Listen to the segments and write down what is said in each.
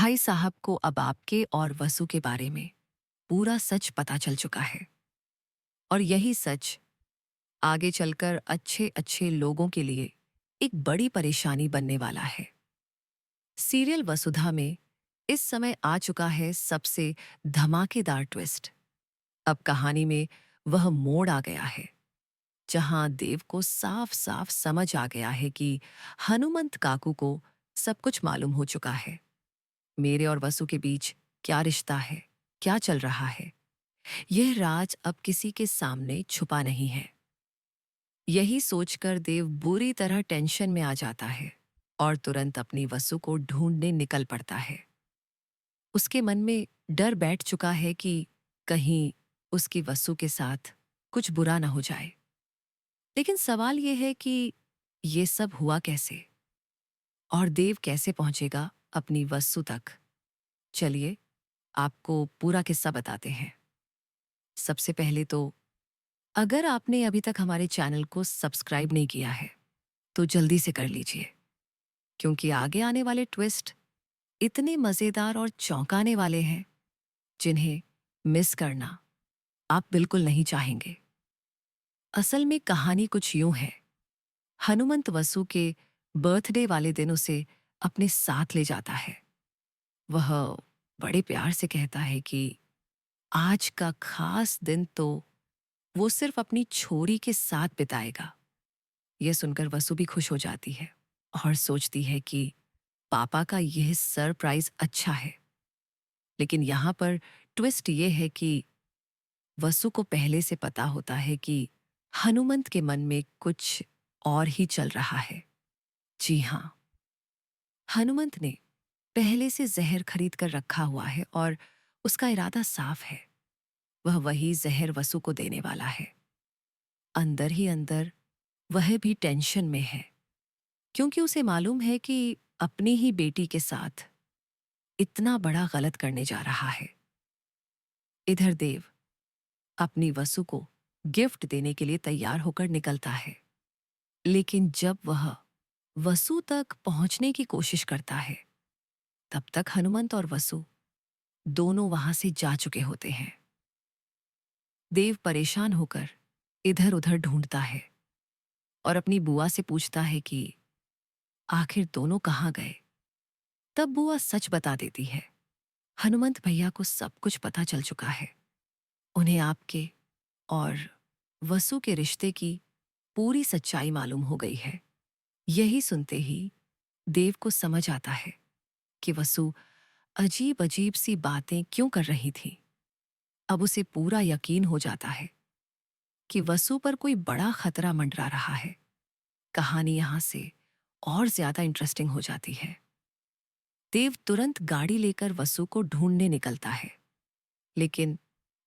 भाई साहब को अब आपके और वसु के बारे में पूरा सच पता चल चुका है। और यही सच आगे चलकर अच्छे अच्छे लोगों के लिए एक बड़ी परेशानी बनने वाला है। सीरियल वसुधा में इस समय आ चुका है सबसे धमाकेदार ट्विस्ट। अब कहानी में वह मोड़ आ गया है जहां देव को साफ साफ समझ आ गया है कि हनुमंत काकू को सब कुछ मालूम हो चुका है। मेरे और वसु के बीच क्या रिश्ता है, क्या चल रहा है, यह राज अब किसी के सामने छुपा नहीं है। यही सोचकर देव बुरी तरह टेंशन में आ जाता है और तुरंत अपनी वसु को ढूंढने निकल पड़ता है। उसके मन में डर बैठ चुका है कि कहीं उसकी वसु के साथ कुछ बुरा ना हो जाए। लेकिन सवाल यह है कि ये सब हुआ कैसे और देव कैसे पहुंचेगा अपनी वसु तक। चलिए आपको पूरा किस्सा बताते हैं। सबसे पहले तो अगर आपने अभी तक हमारे चैनल को सब्सक्राइब नहीं किया है तो जल्दी से कर लीजिए, क्योंकि आगे आने वाले ट्विस्ट इतने मजेदार और चौंकाने वाले हैं जिन्हें मिस करना आप बिल्कुल नहीं चाहेंगे। असल में कहानी कुछ यूं है। हनुमंत वसु के बर्थडे वाले दिन उसे अपने साथ ले जाता है। वह बड़े प्यार से कहता है कि आज का खास दिन तो वो सिर्फ अपनी छोरी के साथ बिताएगा। यह सुनकर वसु भी खुश हो जाती है और सोचती है कि पापा का यह सरप्राइज अच्छा है। लेकिन यहाँ पर ट्विस्ट ये है कि वसु को पहले से पता होता है कि हनुमंत के मन में कुछ और ही चल रहा है। जी हाँ, हनुमंत ने पहले से जहर खरीद कर रखा हुआ है और उसका इरादा साफ है। वह वही जहर वसु को देने वाला है। अंदर ही अंदर वह भी टेंशन में है, क्योंकि उसे मालूम है कि अपनी ही बेटी के साथ इतना बड़ा गलत करने जा रहा है। इधर देव अपनी वसु को गिफ्ट देने के लिए तैयार होकर निकलता है। लेकिन जब वह वसु तक पहुंचने की कोशिश करता है तब तक हनुमंत और वसु दोनों वहां से जा चुके होते हैं। देव परेशान होकर इधर उधर ढूंढता है और अपनी बुआ से पूछता है कि आखिर दोनों कहाँ गए। तब बुआ सच बता देती है। हनुमंत भैया को सब कुछ पता चल चुका है। उन्हें आपके और वसु के रिश्ते की पूरी सच्चाई मालूम हो गई है। यही सुनते ही देव को समझ आता है कि वसु अजीब अजीब सी बातें क्यों कर रही थी। अब उसे पूरा यकीन हो जाता है कि वसु पर कोई बड़ा खतरा मंडरा रहा है। कहानी यहां से और ज्यादा इंटरेस्टिंग हो जाती है। देव तुरंत गाड़ी लेकर वसु को ढूंढने निकलता है, लेकिन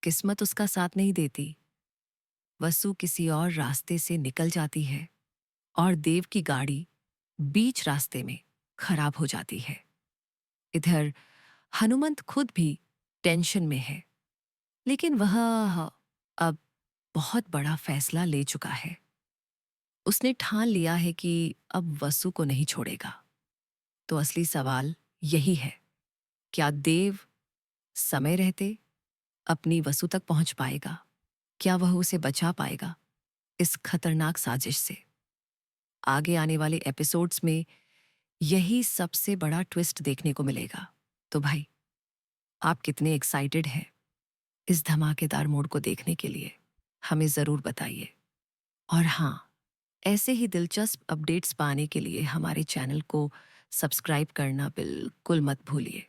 किस्मत उसका साथ नहीं देती। वसु किसी और रास्ते से निकल जाती है और देव की गाड़ी बीच रास्ते में खराब हो जाती है। इधर हनुमंत खुद भी टेंशन में है, लेकिन वह अब बहुत बड़ा फैसला ले चुका है। उसने ठान लिया है कि अब वसु को नहीं छोड़ेगा। तो असली सवाल यही है, क्या देव समय रहते अपनी वसु तक पहुंच पाएगा? क्या वह उसे बचा पाएगा इस खतरनाक साजिश से? आगे आने वाले एपिसोड्स में यही सबसे बड़ा ट्विस्ट देखने को मिलेगा। तो भाई, आप कितने एक्साइटेड हैं इस धमाकेदार मोड़ को देखने के लिए? हमें ज़रूर बताइए। और हाँ, ऐसे ही दिलचस्प अपडेट्स पाने के लिए हमारे चैनल को सब्सक्राइब करना बिल्कुल मत भूलिए।